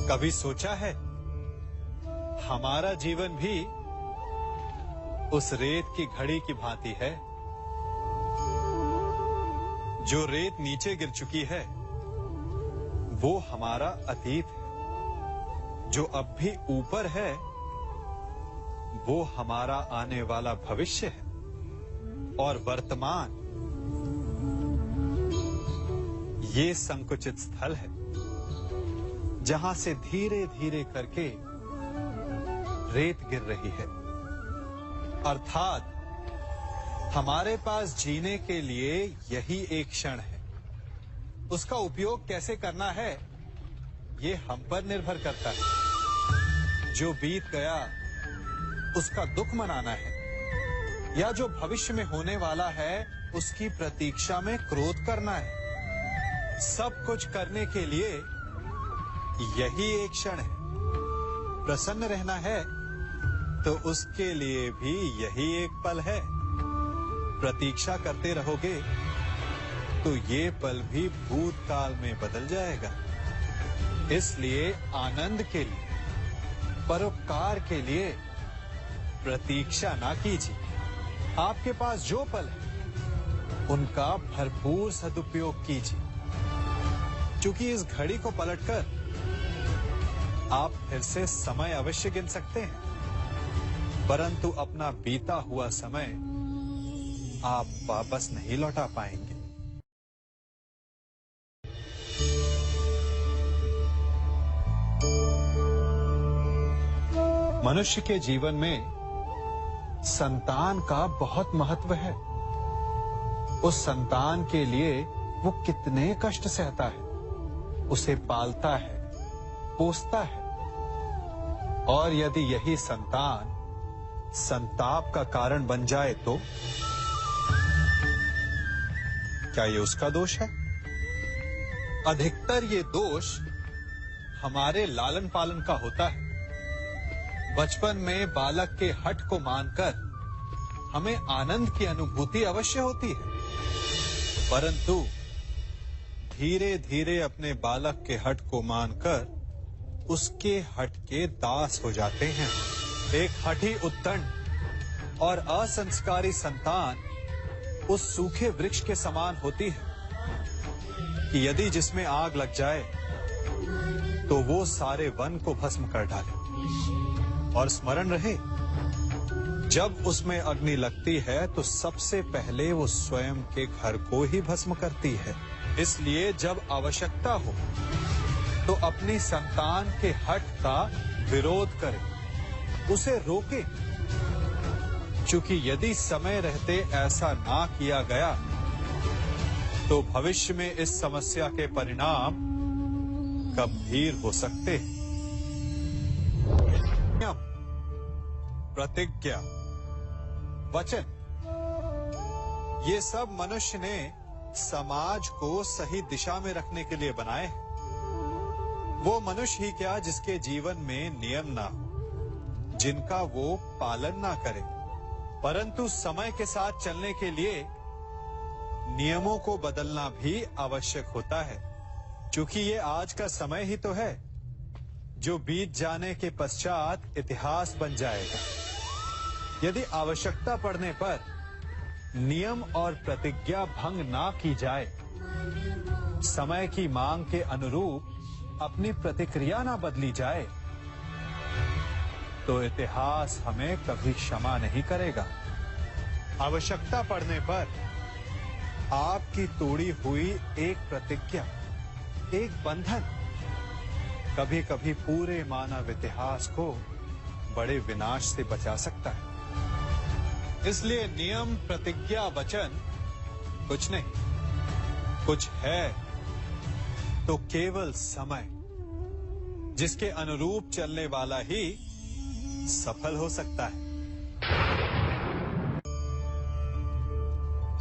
कभी सोचा है हमारा जीवन भी उस रेत की घड़ी की भांति है। जो रेत नीचे गिर चुकी है वो हमारा अतीत है, जो अब भी ऊपर है वो हमारा आने वाला भविष्य है, और वर्तमान ये संकुचित स्थल है जहां से धीरे धीरे करके रेत गिर रही है। अर्थात हमारे पास जीने के लिए यही एक क्षण है। उसका उपयोग कैसे करना है ये हम पर निर्भर करता है। जो बीत गया उसका दुख मनाना है, या जो भविष्य में होने वाला है उसकी प्रतीक्षा में क्रोध करना है। सब कुछ करने के लिए यही एक क्षण है। प्रसन्न रहना है तो उसके लिए भी यही एक पल है। प्रतीक्षा करते रहोगे तो ये पल भी भूतकाल में बदल जाएगा। इसलिए आनंद के लिए, परोपकार के लिए प्रतीक्षा ना कीजिए। आपके पास जो पल है उनका भरपूर सदुपयोग कीजिए, क्योंकि इस घड़ी को पलटकर आप फिर से समय अवश्य गिन सकते हैं, परंतु अपना बीता हुआ समय आप वापस नहीं लौटा पाएंगे। मनुष्य के जीवन में संतान का बहुत महत्व है। उस संतान के लिए वो कितने कष्ट सहता है, उसे पालता है, पोसता है, और यदि यही संतान संताप का कारण बन जाए तो क्या ये उसका दोष है? अधिकतर ये दोष हमारे लालन पालन का होता है। बचपन में बालक के हठ को मानकर हमें आनंद की अनुभूति अवश्य होती है, परंतु धीरे धीरे अपने बालक के हठ को मानकर उसके हठ के दास हो जाते हैं। एक हठी उद्दंड और असंस्कारी संतान उस सूखे वृक्ष के समान होती है कि यदि जिसमें आग लग जाए तो वो सारे वन को भस्म कर डाले। और स्मरण रहे, जब उसमें अग्नि लगती है तो सबसे पहले वो स्वयं के घर को ही भस्म करती है। इसलिए जब आवश्यकता हो तो अपनी संतान के हठ का विरोध करें, उसे रोके, क्योंकि यदि समय रहते ऐसा ना किया गया तो भविष्य में इस समस्या के परिणाम गंभीर हो सकते हैं। प्रतिज्ञा, वचन, ये सब मनुष्य ने समाज को सही दिशा में रखने के लिए बनाए हैं। वो मनुष्य ही क्या जिसके जीवन में नियम ना हो, जिनका वो पालन ना करे, परंतु समय के साथ चलने के लिए नियमों को बदलना भी आवश्यक होता है, क्योंकि ये आज का समय ही तो है जो बीत जाने के पश्चात इतिहास बन जाएगा। यदि आवश्यकता पड़ने पर नियम और प्रतिज्ञा भंग ना की जाए, समय की मांग के अनुरूप अपनी प्रतिक्रिया ना बदली जाए, तो इतिहास हमें कभी क्षमा नहीं करेगा। आवश्यकता पड़ने पर आपकी तोड़ी हुई एक प्रतिज्ञा, एक बंधन कभी कभी पूरे मानव इतिहास को बड़े विनाश से बचा सकता है। इसलिए नियम, प्रतिज्ञा, वचन कुछ नहीं, कुछ है तो केवल समय, जिसके अनुरूप चलने वाला ही सफल हो सकता है।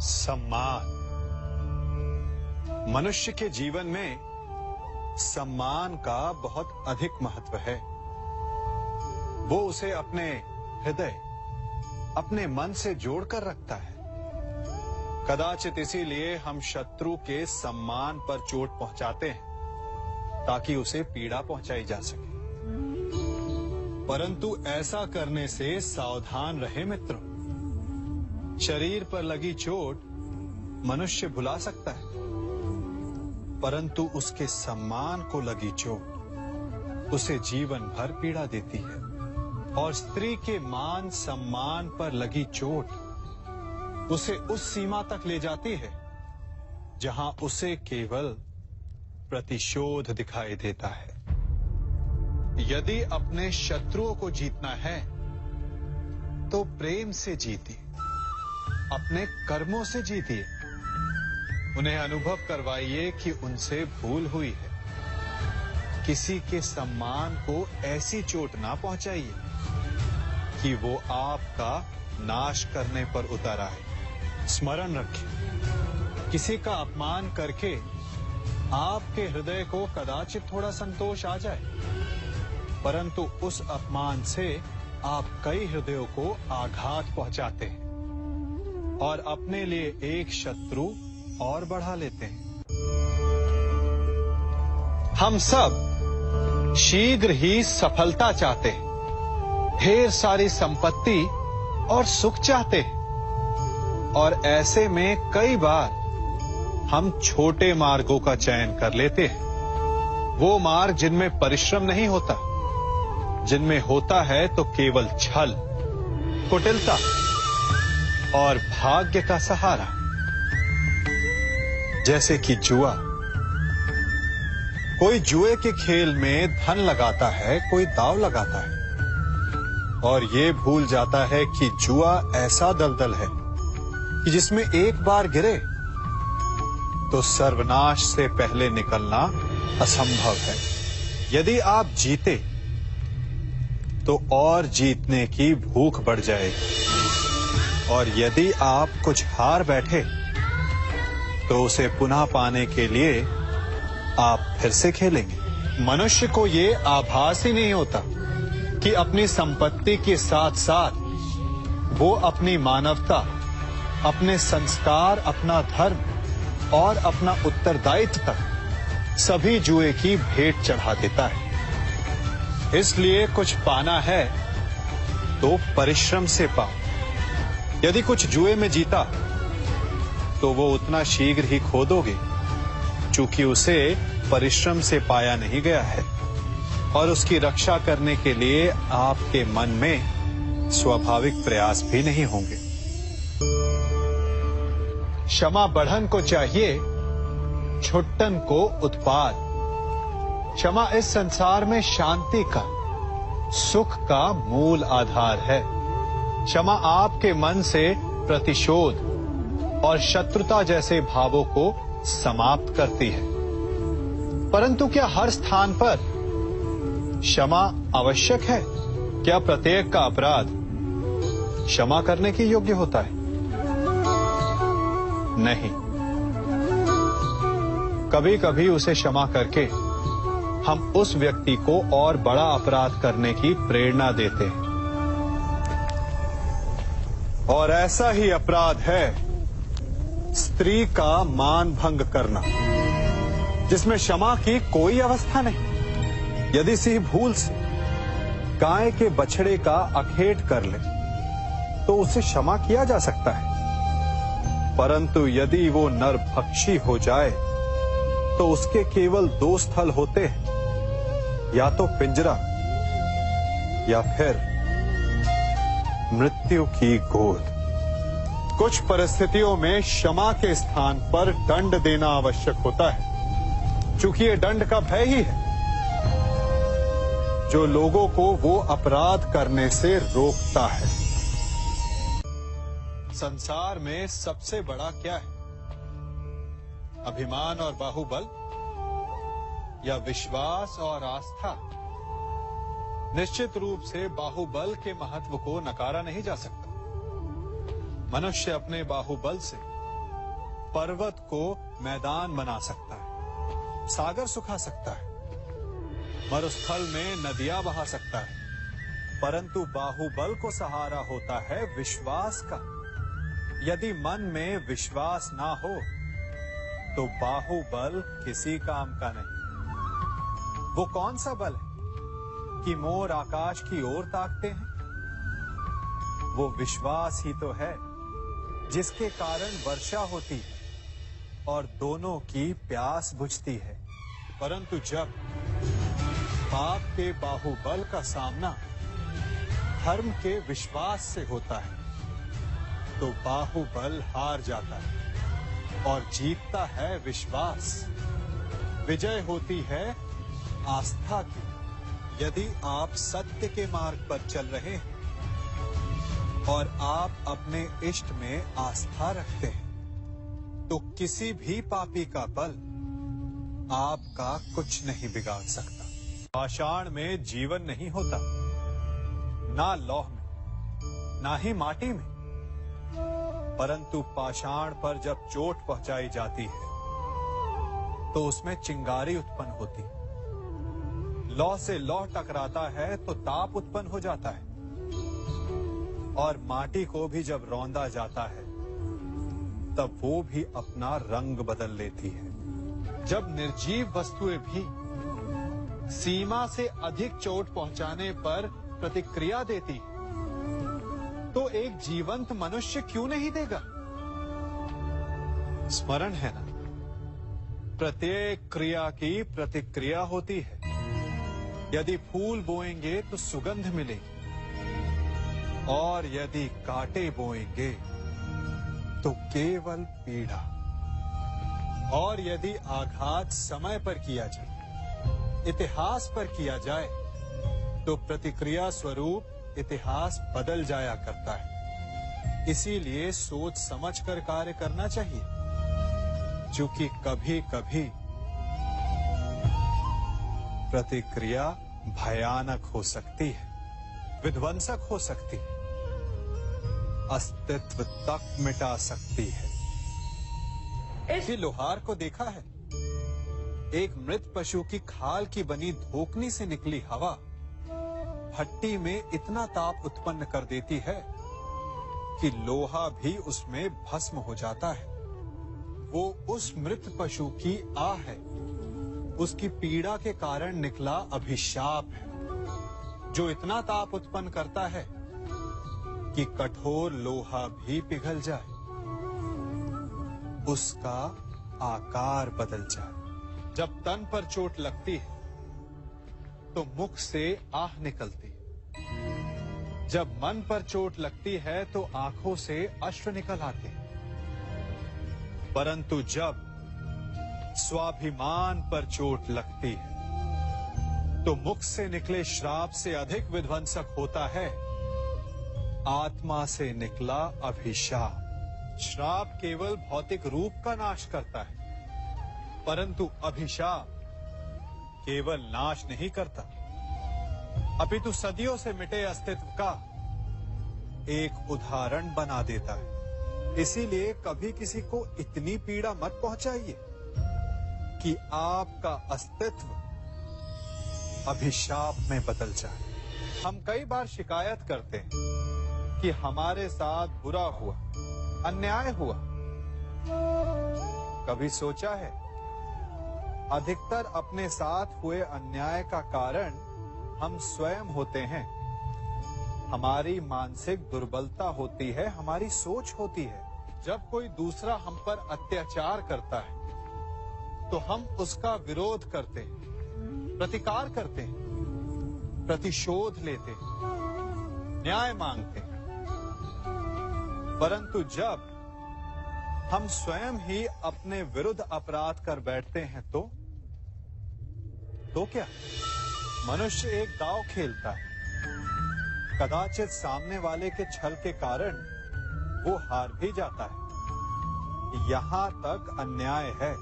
सम्मान, मनुष्य के जीवन में सम्मान का बहुत अधिक महत्व है। वो उसे अपने हृदय, अपने मन से जोड़कर रखता है। कदाचित इसीलिए हम शत्रु के सम्मान पर चोट पहुंचाते हैं। ताकि उसे पीड़ा पहुंचाई जा सके। परंतु ऐसा करने से सावधान रहे मित्रों। शरीर पर लगी चोट मनुष्य भुला सकता है, परंतु उसके सम्मान को लगी चोट उसे जीवन भर पीड़ा देती है। और स्त्री के मान सम्मान पर लगी चोट उसे उस सीमा तक ले जाती है जहां उसे केवल प्रतिशोध दिखाई देता है। यदि अपने शत्रुओं को जीतना है तो प्रेम से जीतिए, अपने कर्मों से जीतिए। उन्हें अनुभव करवाइए कि उनसे भूल हुई है। किसी के सम्मान को ऐसी चोट ना पहुंचाइए कि वो आपका नाश करने पर उतर आए। स्मरण रखें, किसी का अपमान करके आपके हृदय को कदाचित थोड़ा संतोष आ जाए, परंतु उस अपमान से आप कई हृदयों को आघात पहुंचाते हैं और अपने लिए एक शत्रु और बढ़ा लेते हैं। हम सब शीघ्र ही सफलता चाहते हैं, ढेर सारी संपत्ति और सुख चाहते हैं, और ऐसे में कई बार हम छोटे मार्गों का चयन कर लेते हैं। वो मार्ग जिनमें परिश्रम नहीं होता, जिनमें होता है तो केवल छल, कुटिलता और भाग्य का सहारा। जैसे कि जुआ। कोई जुए के खेल में धन लगाता है, कोई दांव लगाता है और ये भूल जाता है कि जुआ ऐसा दलदल है कि जिसमें एक बार गिरे तो सर्वनाश से पहले निकलना असंभव है। यदि आप जीते तो और जीतने की भूख बढ़ जाएगी, और यदि आप कुछ हार बैठे तो उसे पुनः पाने के लिए आप फिर से खेलेंगे। मनुष्य को ये आभास ही नहीं होता कि अपनी संपत्ति के साथ साथ वो अपनी मानवता, अपने संस्कार, अपना धर्म और अपना उत्तरदायित्व तक सभी जुए की भेंट चढ़ा देता है। इसलिए कुछ पाना है तो परिश्रम से पाओ। यदि कुछ जुए में जीता तो वो उतना शीघ्र ही खो दोगे, चूंकि उसे परिश्रम से पाया नहीं गया है, और उसकी रक्षा करने के लिए आपके मन में स्वाभाविक प्रयास भी नहीं होंगे। क्षमा बढ़न को चाहिए, छुट्टन को उत्पाद। क्षमा इस संसार में शांति का, सुख का मूल आधार है। क्षमा आपके मन से प्रतिशोध और शत्रुता जैसे भावों को समाप्त करती है। परंतु क्या हर स्थान पर क्षमा आवश्यक है? क्या प्रत्येक का अपराध क्षमा करने के योग्य होता है? नहीं। कभी कभी उसे क्षमा करके हम उस व्यक्ति को और बड़ा अपराध करने की प्रेरणा देते हैं, और ऐसा ही अपराध है स्त्री का मान भंग करना, जिसमें क्षमा की कोई अवस्था नहीं। यदि सिंह भूल से गाय के बछड़े का अखेट कर ले तो उसे क्षमा किया जा सकता है, परंतु यदि वो नरभक्षी हो जाए तो उसके केवल दो स्थल होते हैं, या तो पिंजरा या फिर मृत्यु की गोद। कुछ परिस्थितियों में क्षमा के स्थान पर दंड देना आवश्यक होता है, क्योंकि ये दंड का भय ही है जो लोगों को वो अपराध करने से रोकता है। संसार में सबसे बड़ा क्या है? अभिमान और बाहुबल, या विश्वास और आस्था? निश्चित रूप से बाहुबल के महत्व को नकारा नहीं जा सकता। मनुष्य अपने बाहुबल से पर्वत को मैदान बना सकता है, सागर सुखा सकता है, मरुस्थल में नदियां बहा सकता है, परंतु बाहुबल को सहारा होता है विश्वास का। यदि मन में विश्वास ना हो तो बाहुबल किसी काम का नहीं। वो कौन सा बल है कि मोर आकाश की ओर ताकते हैं? वो विश्वास ही तो है जिसके कारण वर्षा होती है और दोनों की प्यास बुझती है। परंतु जब पाप के बाहुबल का सामना धर्म के विश्वास से होता है तो बाहुबल हार जाता है और जीतता है विश्वास। विजय होती है आस्था की। यदि आप सत्य के मार्ग पर चल रहे हैं और आप अपने इष्ट में आस्था रखते हैं तो किसी भी पापी का बल आपका कुछ नहीं बिगाड़ सकता। पाषाण में जीवन नहीं होता, ना लौह में, ना ही माटी में। परंतु पाषाण पर जब चोट पहुंचाई जाती है तो उसमें चिंगारी उत्पन्न होती है। लौह से लौह टकराता है तो ताप उत्पन्न हो जाता है और माटी को भी जब रौंदा जाता है तब वो भी अपना रंग बदल लेती है। जब निर्जीव वस्तुएं भी सीमा से अधिक चोट पहुंचाने पर प्रतिक्रिया देती है तो एक जीवंत मनुष्य क्यों नहीं देगा? स्मरण है ना, प्रत्येक क्रिया की प्रतिक्रिया होती है। यदि फूल बोएंगे तो सुगंध मिलेगी और यदि कांटे बोएंगे तो केवल पीड़ा। और यदि आघात समय पर किया जाए, इतिहास पर किया जाए तो प्रतिक्रिया स्वरूप इतिहास बदल जाया करता है। इसीलिए सोच समझकर कार्य करना चाहिए, क्योंकि कभी कभी प्रतिक्रिया भयानक हो सकती है, विध्वंसक हो सकती है, अस्तित्व तक मिटा सकती है। इसी लोहार को देखा है, एक मृत पशु की खाल की बनी धोकनी से निकली हवा भट्टी में इतना ताप उत्पन्न कर देती है कि लोहा भी उसमें भस्म हो जाता है। वो उस मृत पशु की आह है, उसकी पीड़ा के कारण निकला अभिशाप है, जो इतना ताप उत्पन्न करता है कि कठोर लोहा भी पिघल जाए, उसका आकार बदल जाए। जब तन पर चोट लगती है तो मुख से आह निकलती है। जब मन पर चोट लगती है तो आंखों से अश्रु निकल आते हैं। परंतु जब स्वाभिमान पर चोट लगती है तो मुख से निकले श्राप से अधिक विध्वंसक होता है आत्मा से निकला अभिशाप। श्राप केवल भौतिक रूप का नाश करता है, परंतु अभिशाप केवल नाश नहीं करता, अपितु सदियों से मिटे अस्तित्व का एक उदाहरण बना देता है। इसीलिए कभी किसी को इतनी पीड़ा मत पहुंचाइए कि आपका अस्तित्व अभिशाप में बदल जाए। हम कई बार शिकायत करते हैं कि हमारे साथ बुरा हुआ, अन्याय हुआ। कभी सोचा है अधिकतर अपने साथ हुए अन्याय का कारण हम स्वयं होते हैं। हमारी मानसिक दुर्बलता होती है, हमारी सोच होती है। जब कोई दूसरा हम पर अत्याचार करता है तो हम उसका विरोध करते हैं, प्रतिकार करते हैं, प्रतिशोध लेते हैं, न्याय मांगते हैं। परंतु जब हम स्वयं ही अपने विरुद्ध अपराध कर बैठते हैं तो क्या? मनुष्य एक दांव खेलता है, कदाचित सामने वाले के छल के कारण वो हार भी जाता है। यहां तक अन्याय है,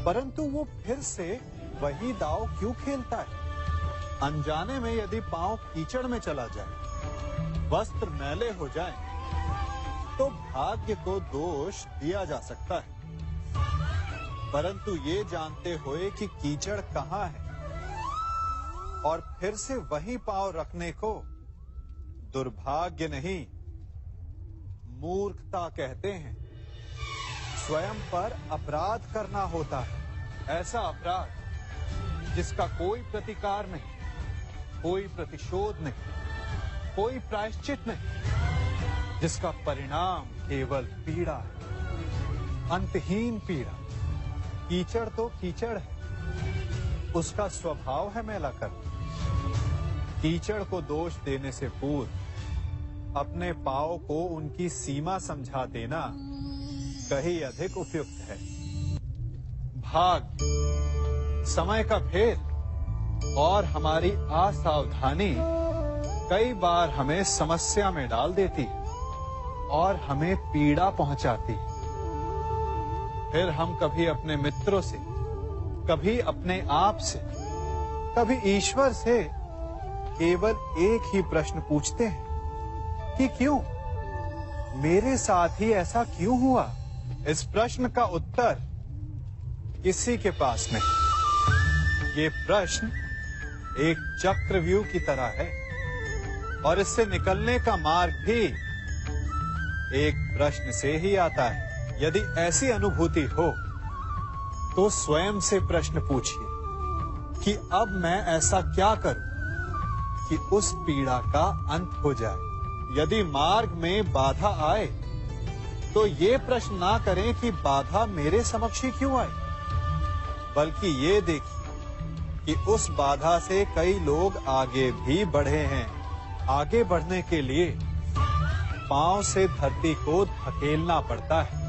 परंतु वो फिर से वही दांव क्यों खेलता है? अनजाने में यदि पांव कीचड़ में चला जाए, वस्त्र मैले हो जाए, तो भाग्य को दोष दिया जा सकता है। परंतु ये जानते हुए कि कीचड़ कहां है और फिर से वही पांव रखने को दुर्भाग्य नहीं, मूर्खता कहते हैं। स्वयं पर अपराध करना होता है, ऐसा अपराध जिसका कोई प्रतिकार नहीं, कोई प्रतिशोध नहीं, कोई प्रायश्चित नहीं, जिसका परिणाम केवल पीड़ा है, अंतहीन पीड़ा। कीचड़ तो कीचड़ है, उसका स्वभाव है मैला करना। कीचड़ को दोष देने से पूर्व अपने पांव को उनकी सीमा समझा देना कहीं अधिक उपयुक्त है। भाग्य, समय का भेद और हमारी असावधानी कई बार हमें समस्या में डाल देती है और हमें पीड़ा पहुंचाती है। फिर हम कभी अपने मित्रों से, कभी अपने आप से, कभी ईश्वर से केवल एक ही प्रश्न पूछते हैं कि क्यों, मेरे साथ ही ऐसा क्यों हुआ? इस प्रश्न का उत्तर किसी के पास नहीं। ये प्रश्न एक चक्रव्यूह की तरह है और इससे निकलने का मार्ग भी एक प्रश्न से ही आता है। यदि ऐसी अनुभूति हो तो स्वयं से प्रश्न पूछिए कि अब मैं ऐसा क्या करूं कि उस पीड़ा का अंत हो जाए। यदि मार्ग में बाधा आए तो ये प्रश्न ना करें कि बाधा मेरे समक्ष ही क्यों आई, बल्कि ये देखिए कि उस बाधा से कई लोग आगे भी बढ़े हैं। आगे बढ़ने के लिए पांव से धरती को धकेलना पड़ता है।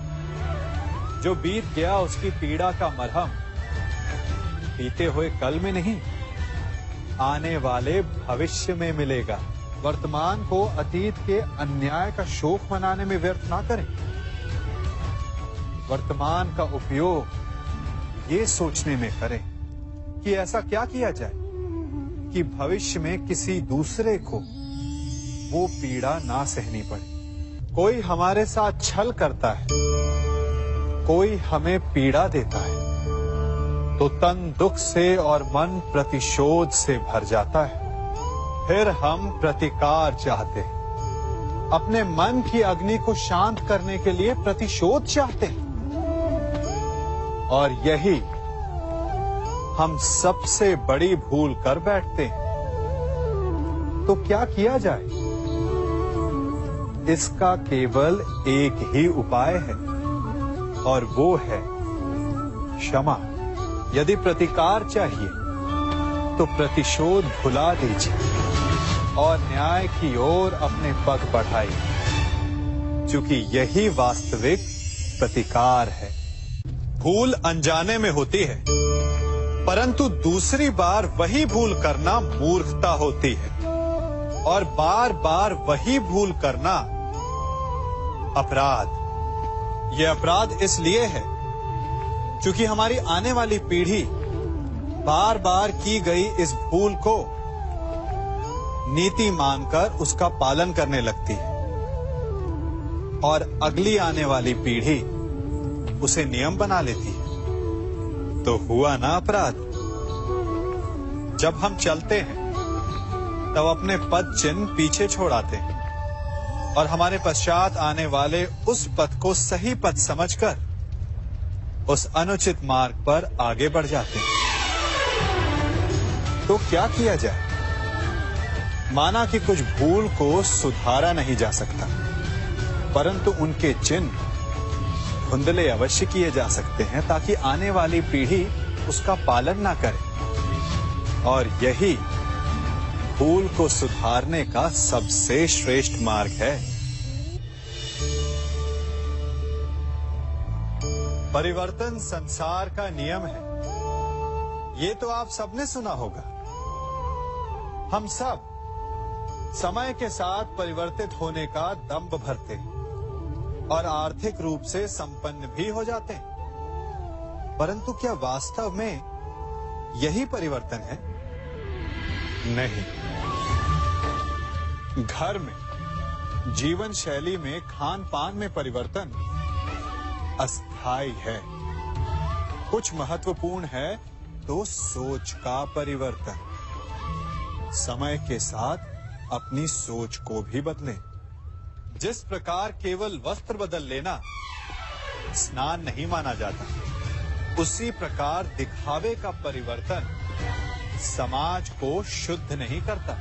जो बीत गया उसकी पीड़ा का मरहम बीते हुए कल में नहीं, आने वाले भविष्य में मिलेगा। वर्तमान को अतीत के अन्याय का शोक मनाने में व्यर्थ ना करें। वर्तमान का उपयोग ये सोचने में करें कि ऐसा क्या किया जाए कि भविष्य में किसी दूसरे को वो पीड़ा ना सहनी पड़े। कोई हमारे साथ छल करता है, कोई हमें पीड़ा देता है, तो तन दुख से और मन प्रतिशोध से भर जाता है। फिर हम प्रतिकार चाहते हैं, अपने मन की अग्नि को शांत करने के लिए प्रतिशोध चाहते हैं। और यही हम सबसे बड़ी भूल कर बैठते हैं। तो क्या किया जाए? इसका केवल एक ही उपाय है और वो है क्षमा। यदि प्रतिकार चाहिए तो प्रतिशोध भुला दीजिए और न्याय की ओर अपने पग बढ़ाइए, क्योंकि यही वास्तविक प्रतिकार है। भूल अनजाने में होती है, परंतु दूसरी बार वही भूल करना मूर्खता होती है और बार बार वही भूल करना अपराध। यह अपराध इसलिए है क्योंकि हमारी आने वाली पीढ़ी बार बार की गई इस भूल को नीति मानकर उसका पालन करने लगती है और अगली आने वाली पीढ़ी उसे नियम बना लेती है। तो हुआ ना अपराध। जब हम चलते हैं तब अपने पद चिन्ह पीछे छोड़ आते हैं और हमारे पश्चात आने वाले उस पथ को सही पथ समझकर उस अनुचित मार्ग पर आगे बढ़ जाते हैं। तो क्या किया जाए? माना कि कुछ भूल को सुधारा नहीं जा सकता, परंतु उनके चिन्ह धुंधले अवश्य किए जा सकते हैं ताकि आने वाली पीढ़ी उसका पालन ना करे। और यही भूल को सुधारने का सबसे श्रेष्ठ मार्ग है। परिवर्तन संसार का नियम है, ये तो आप सबने सुना होगा। हम सब समय के साथ परिवर्तित होने का दंभ भरते हैं और आर्थिक रूप से संपन्न भी हो जाते हैं, परंतु क्या वास्तव में यही परिवर्तन है? नहीं। घर में, जीवन शैली में, खान पान में परिवर्तन अस्थायी है। कुछ महत्वपूर्ण है तो सोच का परिवर्तन। समय के साथ अपनी सोच को भी बदलें। जिस प्रकार केवल वस्त्र बदल लेना स्नान नहीं माना जाता, उसी प्रकार दिखावे का परिवर्तन समाज को शुद्ध नहीं करता।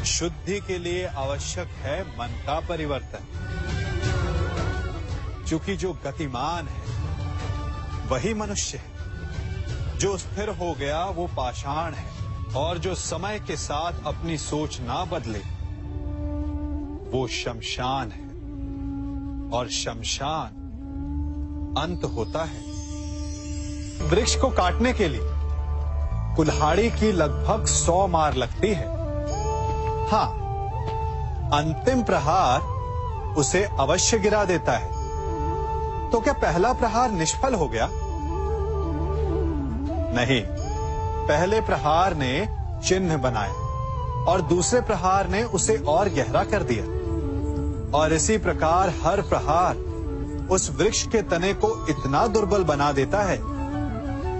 शुद्धि के लिए आवश्यक है मन का परिवर्तन। क्योंकि जो गतिमान है वही मनुष्य है, जो स्थिर हो गया वो पाषाण है, और जो समय के साथ अपनी सोच ना बदले वो शमशान है, और शमशान अंत होता है। वृक्ष को काटने के लिए कुल्हाड़ी की लगभग 100 मार लगती है। हाँ, अंतिम प्रहार उसे अवश्य गिरा देता है। तो क्या पहला प्रहार निष्फल हो गया? नहीं, पहले प्रहार ने चिन्ह बनाए और दूसरे प्रहार ने उसे और गहरा कर दिया, और इसी प्रकार हर प्रहार उस वृक्ष के तने को इतना दुर्बल बना देता है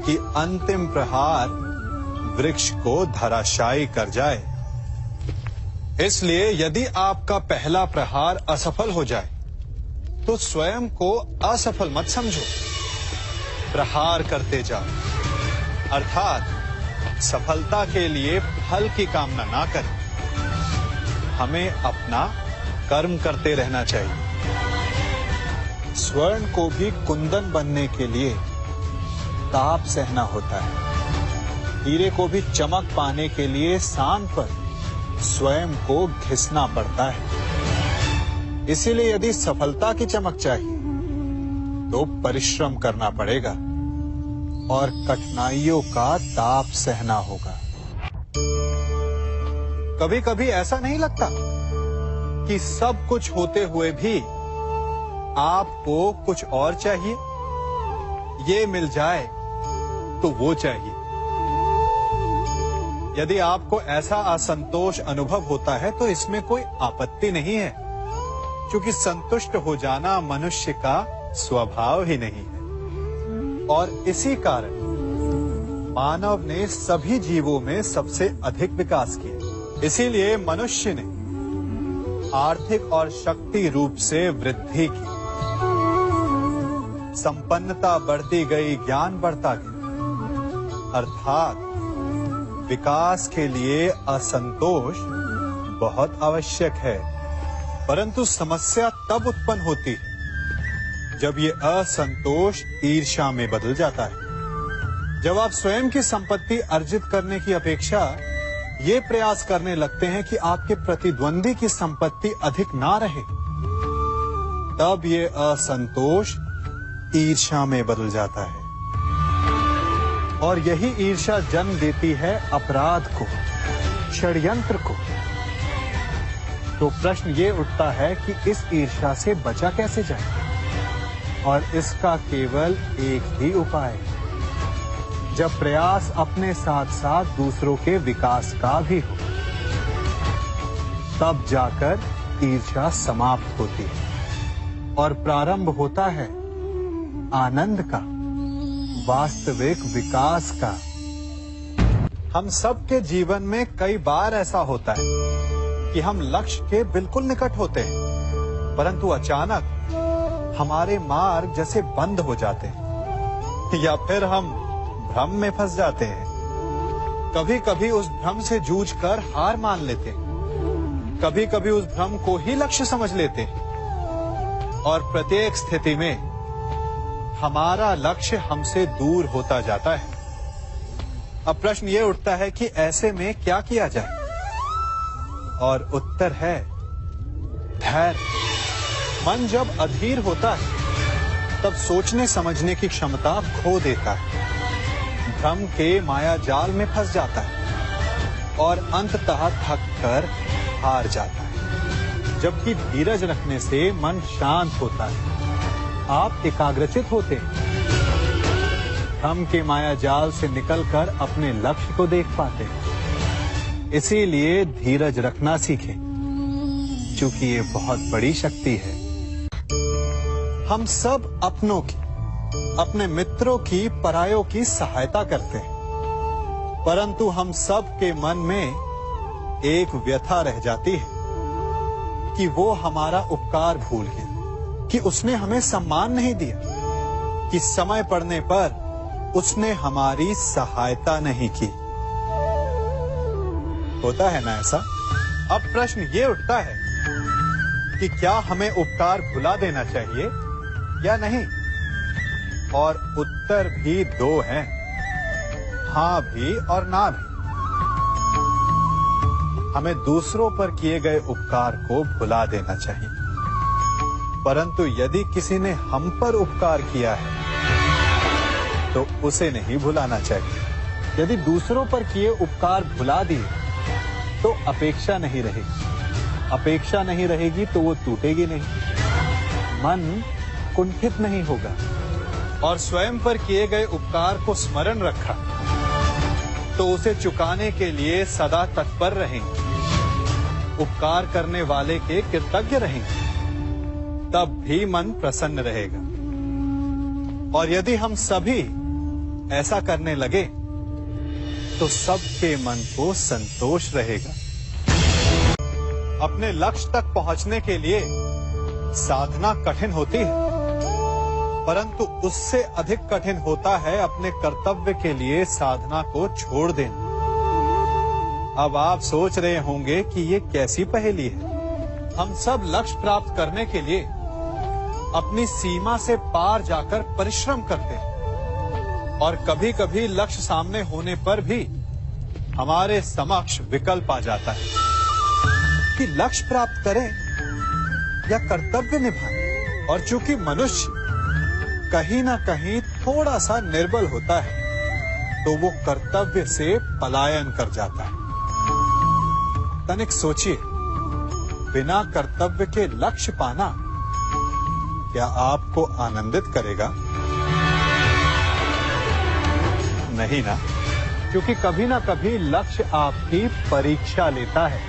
कि अंतिम प्रहार वृक्ष को धराशायी कर जाए। इसलिए यदि आपका पहला प्रहार असफल हो जाए तो स्वयं को असफल मत समझो, प्रहार करते जाओ। अर्थात सफलता के लिए फल की कामना ना करें। हमें अपना कर्म करते रहना चाहिए। स्वर्ण को भी कुंदन बनने के लिए ताप सहना होता है। हीरे को भी चमक पाने के लिए सान पर स्वयं को घिसना पड़ता है। इसीलिए यदि सफलता की चमक चाहिए तो परिश्रम करना पड़ेगा और कठिनाइयों का ताप सहना होगा। कभी कभी ऐसा नहीं लगता कि सब कुछ होते हुए भी आपको कुछ और चाहिए? ये मिल जाए तो वो चाहिए। यदि आपको ऐसा असंतोष अनुभव होता है तो इसमें कोई आपत्ति नहीं है, क्योंकि संतुष्ट हो जाना मनुष्य का स्वभाव ही नहीं है। और इसी कारण मानव ने सभी जीवों में सबसे अधिक विकास किया। इसीलिए मनुष्य ने आर्थिक और शक्ति रूप से वृद्धि की, संपन्नता बढ़ती गई, ज्ञान बढ़ता गया। अर्थात विकास के लिए असंतोष बहुत आवश्यक है। परंतु समस्या तब उत्पन्न होती है जब ये असंतोष ईर्ष्या में बदल जाता है। जब आप स्वयं की संपत्ति अर्जित करने की अपेक्षा ये प्रयास करने लगते हैं कि आपके प्रतिद्वंदी की संपत्ति अधिक ना रहे, तब ये असंतोष ईर्ष्या में बदल जाता है। और यही ईर्ष्या जन्म देती है अपराध को, षड्यंत्र को। तो प्रश्न ये उठता है कि इस ईर्ष्या से बचा कैसे जाए? और इसका केवल एक ही उपाय है, जब प्रयास अपने साथ साथ दूसरों के विकास का भी हो, तब जाकर ईर्ष्या समाप्त होती है और प्रारंभ होता है आनंद का, वास्तविक विकास का। हम सबके जीवन में कई बार ऐसा होता है कि हम लक्ष्य के बिल्कुल निकट होते हैं, परंतु अचानक हमारे मार्ग जैसे बंद हो जाते हैं, या फिर हम भ्रम में फंस जाते हैं। कभी कभी उस भ्रम से जूझकर हार मान लेते हैं, कभी कभी उस भ्रम को ही लक्ष्य समझ लेते हैं, और प्रत्येक स्थिति में हमारा लक्ष्य हमसे दूर होता जाता है। अब प्रश्न ये उठता है कि ऐसे में क्या किया जाए? और उत्तर है धैर्य। मन जब अधीर होता है तब सोचने समझने की क्षमता खो देता है, भ्रम के माया जाल में फंस जाता है और अंततः थक कर हार जाता है। जबकि धीरज रखने से मन शांत होता है, आप एकाग्रचित होते हैं, भ्रम के माया जाल से निकलकर अपने लक्ष्य को देख पाते हैं। इसीलिए धीरज रखना सीखें, क्योंकि ये बहुत बड़ी शक्ति है। हम सब अपनों की, अपने मित्रों की, परायों की सहायता करते हैं, परंतु हम सब के मन में एक व्यथा रह जाती है कि वो हमारा उपकार भूल गया, कि उसने हमें सम्मान नहीं दिया, कि समय पड़ने पर उसने हमारी सहायता नहीं की। होता है ना ऐसा? अब प्रश्न ये उठता है कि क्या हमें उपकार भुला देना चाहिए या नहीं? और उत्तर भी दो हैं, हां भी और ना भी। हमें दूसरों पर किए गए उपकार को भुला देना चाहिए, परंतु यदि किसी ने हम पर उपकार किया है तो उसे नहीं भुलाना चाहिए। यदि दूसरों पर किए उपकार भुला दिए तो अपेक्षा नहीं रहेगी। अपेक्षा नहीं रहेगी तो वो टूटेगी नहीं, मन कुंठित नहीं होगा। और स्वयं पर किए गए उपकार को स्मरण रखा तो उसे चुकाने के लिए सदा तत्पर रहेंगे, उपकार करने वाले के कृतज्ञ रहेंगे, तब भी मन प्रसन्न रहेगा। और यदि हम सभी ऐसा करने लगे तो सबके मन को संतोष रहेगा। अपने लक्ष्य तक पहुंचने के लिए साधना कठिन होती है, परंतु उससे अधिक कठिन होता है अपने कर्तव्य के लिए साधना को छोड़ देना। अब आप सोच रहे होंगे कि ये कैसी पहेली है। हम सब लक्ष्य प्राप्त करने के लिए अपनी सीमा से पार जाकर परिश्रम करते हैं, और कभी कभी लक्ष्य सामने होने पर भी हमारे समक्ष विकल्प आ जाता है कि लक्ष्य प्राप्त करें या कर्तव्य निभाएं। और चूंकि मनुष्य कहीं ना कहीं थोड़ा सा निर्बल होता है तो वो कर्तव्य से पलायन कर जाता है। तनिक सोचिए, बिना कर्तव्य के लक्ष्य पाना क्या आपको आनंदित करेगा? नहीं ना, क्योंकि कभी ना कभी लक्ष्य आपकी परीक्षा लेता है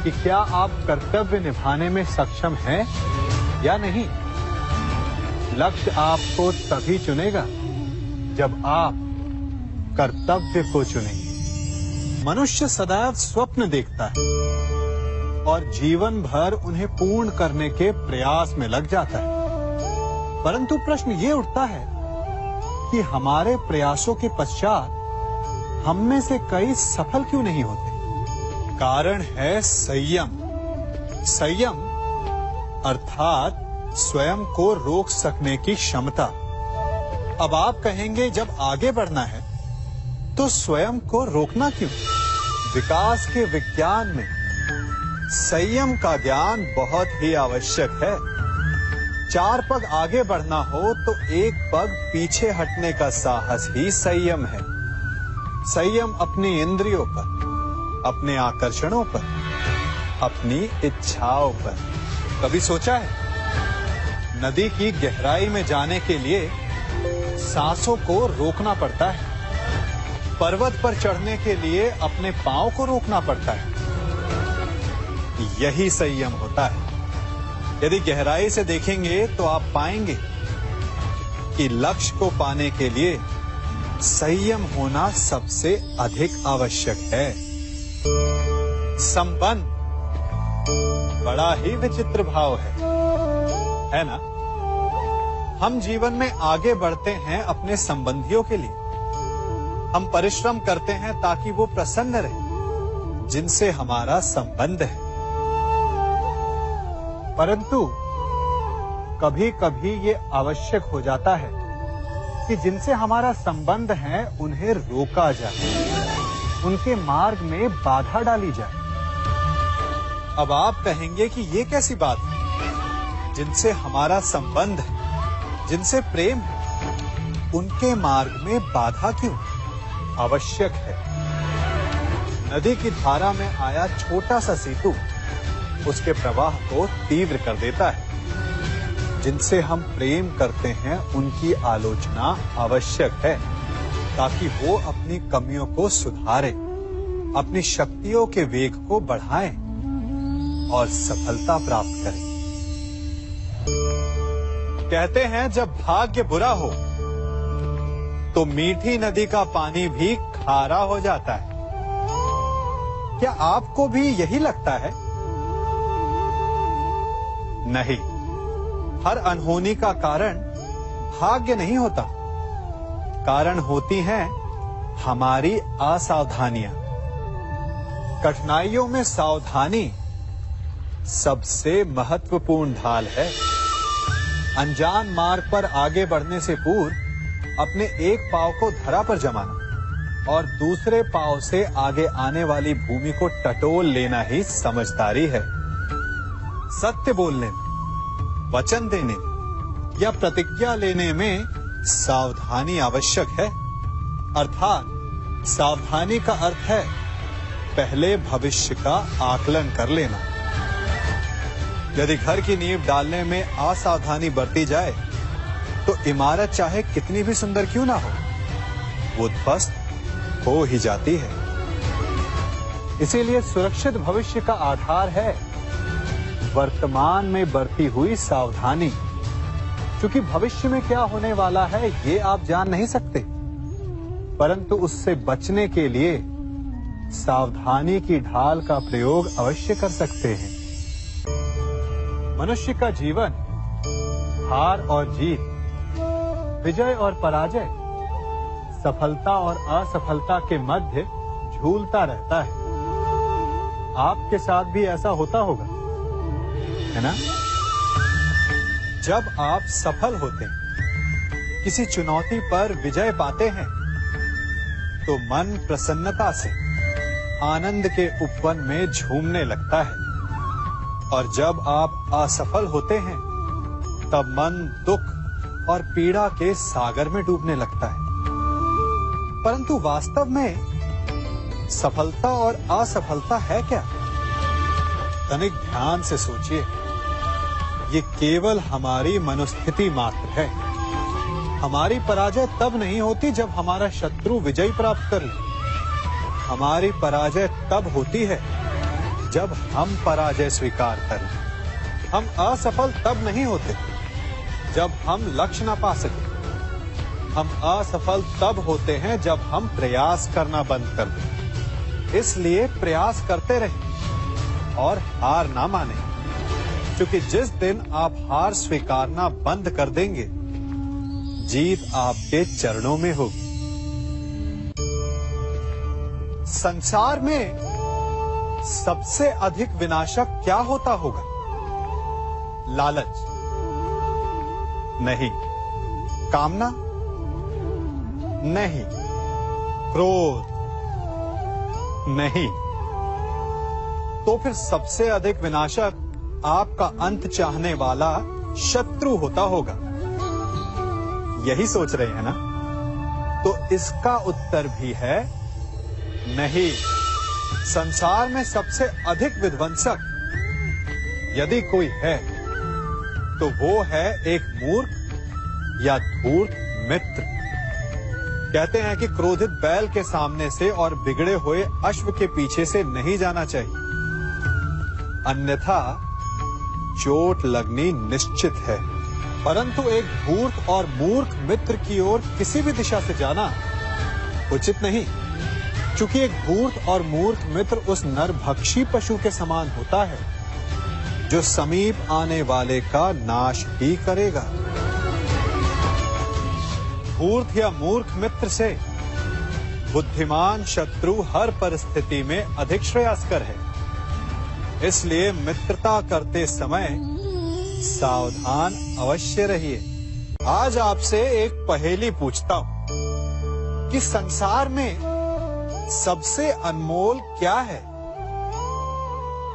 कि क्या आप कर्तव्य निभाने में सक्षम हैं या नहीं। लक्ष्य आपको तभी चुनेगा जब आप कर्तव्य को चुनेंगे। मनुष्य सदैव स्वप्न देखता है और जीवन भर उन्हें पूर्ण करने के प्रयास में लग जाता है, परंतु प्रश्न ये उठता है कि हमारे प्रयासों के पश्चात हम में से कई सफल क्यों नहीं होते? कारण है संयम। संयम अर्थात स्वयं को रोक सकने की क्षमता। अब आप कहेंगे, जब आगे बढ़ना है तो स्वयं को रोकना क्यों? विकास के विज्ञान में संयम का ज्ञान बहुत ही आवश्यक है। 4 पग आगे बढ़ना हो तो 1 पग पीछे हटने का साहस ही संयम है। संयम अपनी इंद्रियों पर, अपने आकर्षणों पर, अपनी इच्छाओं पर। कभी सोचा है, नदी की गहराई में जाने के लिए सांसों को रोकना पड़ता है, पर्वत पर चढ़ने के लिए अपने पांव को रोकना पड़ता है। यही संयम होता है। यदि गहराई से देखेंगे तो आप पाएंगे कि लक्ष्य को पाने के लिए संयम होना सबसे अधिक आवश्यक है। संबंध बड़ा ही विचित्र भाव है ना? हम जीवन में आगे बढ़ते हैं अपने संबंधियों के लिए। हम परिश्रम करते हैं ताकि वो प्रसन्न रहे जिनसे हमारा संबंध है, परंतु कभी कभी ये आवश्यक हो जाता है कि जिनसे हमारा संबंध है उन्हें रोका जाए, उनके मार्ग में बाधा डाली जाए। अब आप कहेंगे कि ये कैसी बात है? जिनसे हमारा संबंध है, जिनसे प्रेम है, उनके मार्ग में बाधा क्यों? आवश्यक है। नदी की धारा में आया छोटा सा सेतु उसके प्रवाह को तीव्र कर देता है। जिनसे हम प्रेम करते हैं उनकी आलोचना आवश्यक है ताकि वो अपनी कमियों को सुधारें, अपनी शक्तियों के वेग को बढ़ाएं और सफलता प्राप्त करें। कहते हैं, जब भाग्य बुरा हो तो मीठी नदी का पानी भी खारा हो जाता है। क्या आपको भी यही लगता है? नहीं, हर अनहोनी का कारण भाग्य नहीं होता। कारण होती हैं हमारी असावधानियां। कठिनाइयों में सावधानी सबसे महत्वपूर्ण ढाल है। अनजान मार्ग पर आगे बढ़ने से पूर्व अपने एक पांव को धरा पर जमाना और दूसरे पांव से आगे आने वाली भूमि को टटोल लेना ही समझदारी है। सत्य बोलने में, वचन देने में या प्रतिज्ञा लेने में सावधानी आवश्यक है। अर्थात सावधानी का अर्थ है पहले भविष्य का आकलन कर लेना। यदि घर की नींव डालने में असावधानी बरती जाए तो इमारत चाहे कितनी भी सुंदर क्यों ना हो, वो ध्वस्त हो ही जाती है। इसीलिए सुरक्षित भविष्य का आधार है वर्तमान में बरती हुई सावधानी। क्योंकि भविष्य में क्या होने वाला है ये आप जान नहीं सकते, परंतु उससे बचने के लिए सावधानी की ढाल का प्रयोग अवश्य कर सकते हैं। मनुष्य का जीवन हार और जीत, विजय और पराजय, सफलता और असफलता के मध्य झूलता रहता है। आपके साथ भी ऐसा होता होगा, है ना? जब आप सफल होते हैं, किसी चुनौती पर विजय पाते हैं, तो मन प्रसन्नता से आनंद के उपवन में झूमने लगता है। और जब आप असफल होते हैं, तब मन दुख और पीड़ा के सागर में डूबने लगता है। परंतु वास्तव में सफलता और असफलता है क्या? तनिक ध्यान से सोचिए। ये केवल हमारी मनोस्थिति मात्र है। हमारी पराजय तब नहीं होती जब हमारा शत्रु विजय प्राप्त कर ले। हमारी पराजय तब होती है जब हम पराजय स्वीकार कर लें। हम असफल तब नहीं होते जब हम लक्ष्य ना पा सके। हम असफल तब होते हैं जब हम प्रयास करना बंद कर दें। इसलिए प्रयास करते रहें और हार ना माने, क्योंकि जिस दिन आप हार स्वीकारना बंद कर देंगे, जीत आपके चरणों में होगी। संसार में सबसे अधिक विनाशक क्या होता होगा? लालच नहीं, कामना नहीं, क्रोध नहीं, तो फिर सबसे अधिक विनाशक आपका अंत चाहने वाला शत्रु होता होगा। यही सोच रहे हैं ना? तो इसका उत्तर भी है नहीं। संसार में सबसे अधिक विध्वंसक यदि कोई है, तो वो है एक मूर्ख या धूर्त मित्र। कहते हैं कि क्रोधित बैल के सामने से और बिगड़े हुए अश्व के पीछे से नहीं जाना चाहिए, अन्यथा चोट लगनी निश्चित है। परंतु एक धूर्त और मूर्ख मित्र की ओर किसी भी दिशा से जाना उचित नहीं, क्योंकि एक धूर्त और मूर्ख मित्र उस नरभक्षी पशु के समान होता है जो समीप आने वाले का नाश ही करेगा। धूर्त या मूर्ख मित्र से बुद्धिमान शत्रु हर परिस्थिति में अधिक श्रेयस्कर है। इसलिए मित्रता करते समय सावधान अवश्य रहिए। आज आपसे एक पहेली पूछता हूं कि संसार में सबसे अनमोल क्या है?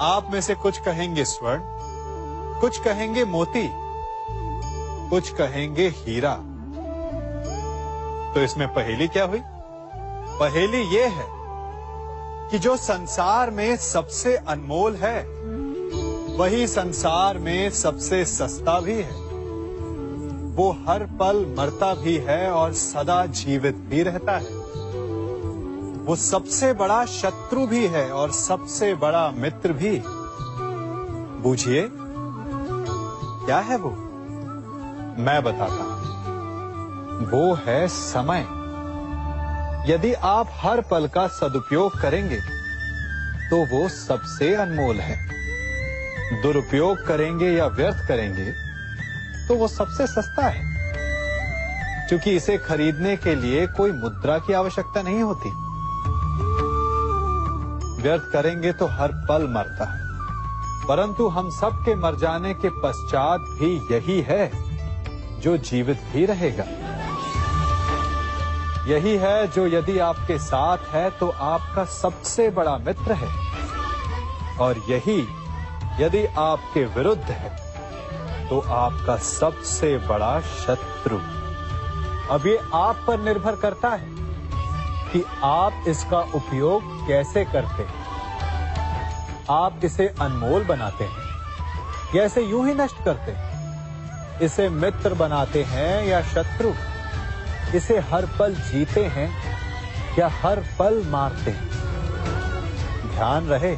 आप में से कुछ कहेंगे स्वर्ण, कुछ कहेंगे मोती, कुछ कहेंगे हीरा। तो इसमें पहेली क्या हुई? पहेली ये है कि जो संसार में सबसे अनमोल है, वही संसार में सबसे सस्ता भी है। वो हर पल मरता भी है और सदा जीवित भी रहता है। वो सबसे बड़ा शत्रु भी है और सबसे बड़ा मित्र भी। बूझिए क्या है वो? मैं बताता हूं। वो है समय। यदि आप हर पल का सदुपयोग करेंगे तो वो सबसे अनमोल है। दुरुपयोग करेंगे या व्यर्थ करेंगे तो वो सबसे सस्ता है, क्योंकि इसे खरीदने के लिए कोई मुद्रा की आवश्यकता नहीं होती। व्यर्थ करेंगे तो हर पल मरता है, परंतु हम सब के मर जाने के पश्चात भी यही है जो जीवित भी रहेगा। यही है जो यदि आपके साथ है तो आपका सबसे बड़ा मित्र है, और यही यदि आपके विरुद्ध है तो आपका सबसे बड़ा शत्रु। अब ये आप पर निर्भर करता है कि आप इसका उपयोग कैसे करते हैं। आप इसे अनमोल बनाते हैं या इसे यूं ही नष्ट करते हैं? इसे मित्र बनाते हैं या शत्रु? इसे हर पल जीते हैं या हर पल मारते हैं? ध्यान रहे,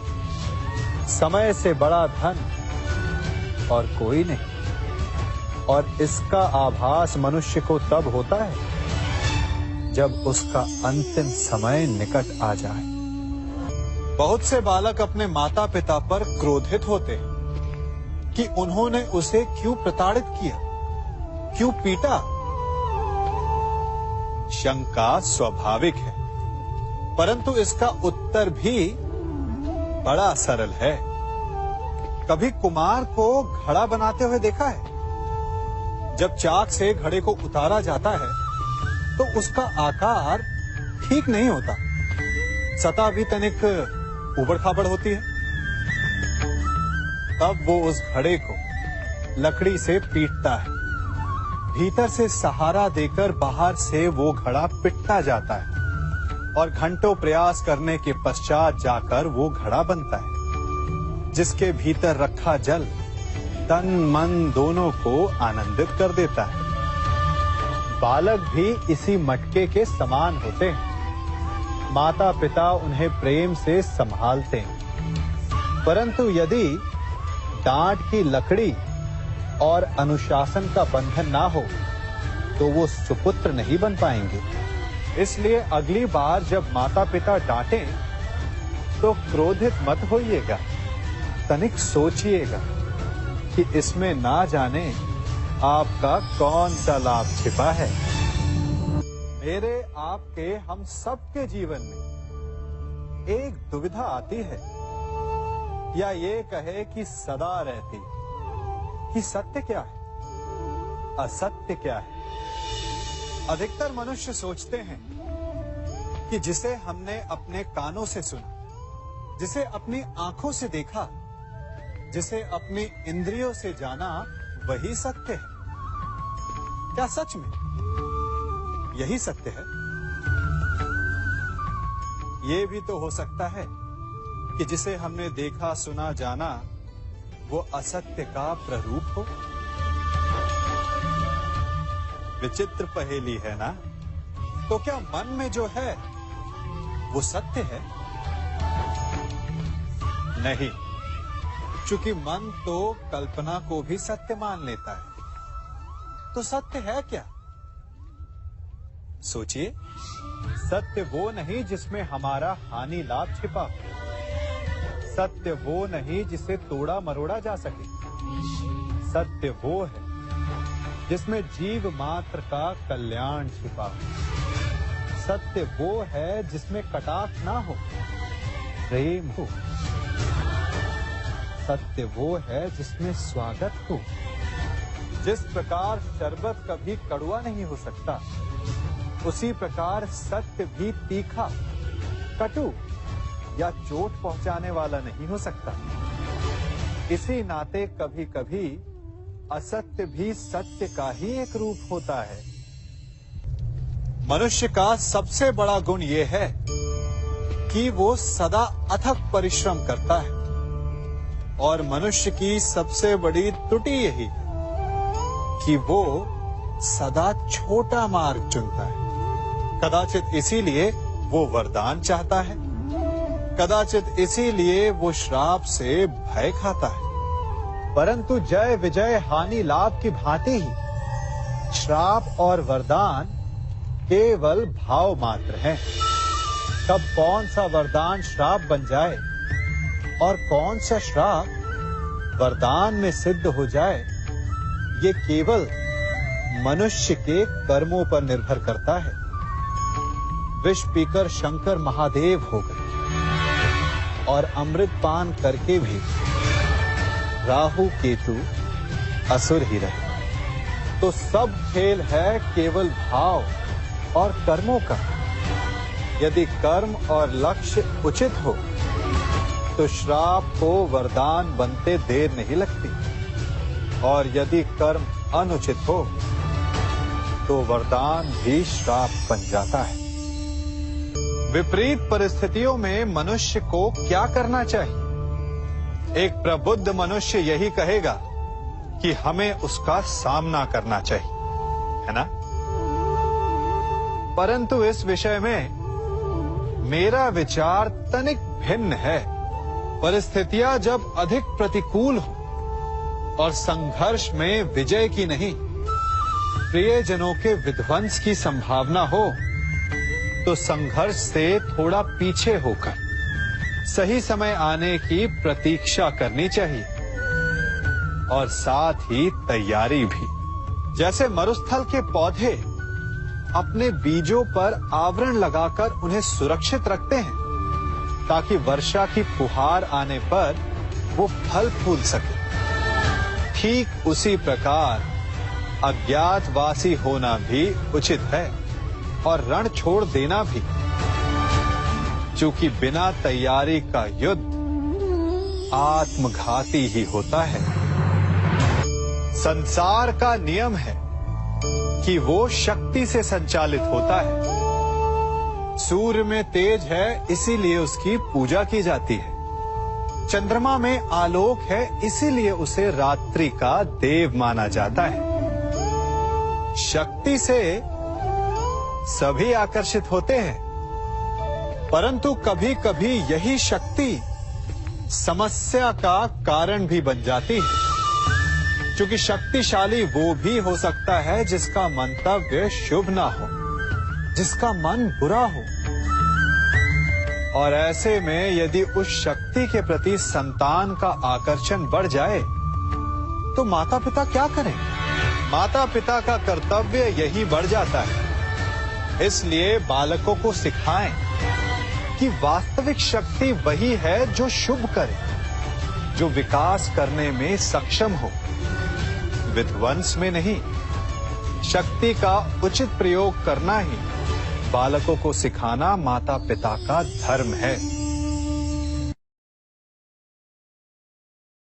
समय से बड़ा धन और कोई नहीं, और इसका आभास मनुष्य को तब होता है जब उसका अंतिम समय निकट आ जाए। बहुत से बालक अपने माता पिता पर क्रोधित होते हैं कि उन्होंने उसे क्यों प्रताड़ित किया, क्यों पीटा। शंका स्वाभाविक है, परंतु इसका उत्तर भी बड़ा सरल है। कभी कुमार को घड़ा बनाते हुए देखा है? जब चाक से घड़े को उतारा जाता है तो उसका आकार ठीक नहीं होता, सतह भी तनिक उबड़ खाबड़ होती है। तब वो उस घड़े को लकड़ी से पीटता है, भीतर से सहारा देकर बाहर से वो घड़ा पिटता जाता है, और घंटों प्रयास करने के पश्चात जाकर वो घड़ा बनता है, जिसके भीतर रखा जल तन मन दोनों को आनंदित कर देता है। बालक भी इसी मटके के समान होते हैं। माता पिता उन्हें प्रेम से संभालते हैं, परंतु यदि डांट की लकड़ी और अनुशासन का बंधन ना हो तो वो सुपुत्र नहीं बन पाएंगे। इसलिए अगली बार जब माता पिता डांटें तो क्रोधित मत होइएगा, तनिक सोचिएगा कि इसमें ना जाने आपका कौन सा लाभ छिपा है। मेरे आपके हम सबके जीवन में एक दुविधा आती है, या ये कहे कि सदा रहती, कि सत्य क्या है, असत्य क्या है। अधिकतर मनुष्य सोचते हैं कि जिसे हमने अपने कानों से सुना, जिसे अपनी आंखों से देखा, जिसे अपनी इंद्रियों से जाना, वही सत्य है। क्या सच में यही सत्य है? ये भी तो हो सकता है कि जिसे हमने देखा सुना जाना वो असत्य का प्ररूप हो। विचित्र पहेली है ना? तो क्या मन में जो है वो सत्य है? नहीं, चूंकि मन तो कल्पना को भी सत्य मान लेता है। तो सत्य है क्या? सोचिए, सत्य वो नहीं जिसमें हमारा हानि लाभ छिपा हो। सत्य वो नहीं जिसे तोड़ा मरोड़ा जा सके। सत्य वो है जिसमें जीव मात्र का कल्याण छिपा हो। सत्य वो है जिसमें कटाक्ष ना हो, प्रेम हो। सत्य वो है जिसमें स्वागत हो। जिस प्रकार शरबत कभी कड़वा नहीं हो सकता, उसी प्रकार सत्य भी तीखा, कटु या चोट पहुंचाने वाला नहीं हो सकता। इसी नाते कभी कभी असत्य भी सत्य का ही एक रूप होता है। मनुष्य का सबसे बड़ा गुण यह है कि वो सदा अथक परिश्रम करता है, और मनुष्य की सबसे बड़ी त्रुटि यही कि वो सदा छोटा मार्ग चुनता है। कदाचित इसीलिए वो वरदान चाहता है, कदाचित इसीलिए वो श्राप से भय खाता है। परंतु जय विजय हानि लाभ की भांति ही श्राप और वरदान केवल भाव मात्र हैं। कब कौन सा वरदान श्राप बन जाए और कौन सा श्राप वरदान में सिद्ध हो जाए, ये केवल मनुष्य के कर्मों पर निर्भर करता है। विष पीकर शंकर महादेव हो गए, और अमृत पान करके भी राहु केतु असुर ही रहे। तो सब खेल है केवल भाव और कर्मों का। यदि कर्म और लक्ष्य उचित हो तो श्राप को वरदान बनते देर नहीं लगती, और यदि कर्म अनुचित हो तो वरदान भी श्राप बन जाता है। विपरीत परिस्थितियों में मनुष्य को क्या करना चाहिए? एक प्रबुद्ध मनुष्य यही कहेगा कि हमें उसका सामना करना चाहिए, है ना? परंतु इस विषय में मेरा विचार तनिक भिन्न है। परिस्थितियां जब अधिक प्रतिकूल हो और संघर्ष में विजय की नहीं, प्रियजनों के विध्वंस की संभावना हो, तो संघर्ष से थोड़ा पीछे होकर सही समय आने की प्रतीक्षा करनी चाहिए, और साथ ही तैयारी भी। जैसे मरुस्थल के पौधे अपने बीजों पर आवरण लगाकर उन्हें सुरक्षित रखते हैं ताकि वर्षा की फुहार आने पर वो फल फूल सके, ठीक उसी प्रकार अज्ञातवासी होना भी उचित है और रण छोड़ देना भी, क्योंकि बिना तैयारी का युद्ध आत्मघाती ही होता है। संसार का नियम है कि वो शक्ति से संचालित होता है। सूर्य में तेज है इसीलिए उसकी पूजा की जाती है। चंद्रमा में आलोक है इसीलिए उसे रात्रि का देव माना जाता है। शक्ति से सभी आकर्षित होते हैं, परंतु कभी कभी यही शक्ति समस्या का कारण भी बन जाती है, क्योंकि शक्तिशाली वो भी हो सकता है जिसका मंतव्य शुभ ना हो, जिसका मन बुरा हो। और ऐसे में यदि उस शक्ति के प्रति संतान का आकर्षण बढ़ जाए तो माता पिता क्या करें? माता पिता का कर्तव्य यही बढ़ जाता है। इसलिए बालकों को सिखाएं कि वास्तविक शक्ति वही है जो शुभ करे, जो विकास करने में सक्षम हो, विध्वंस में नहीं। शक्ति का उचित प्रयोग करना ही बालकों को सिखाना माता पिता का धर्म है।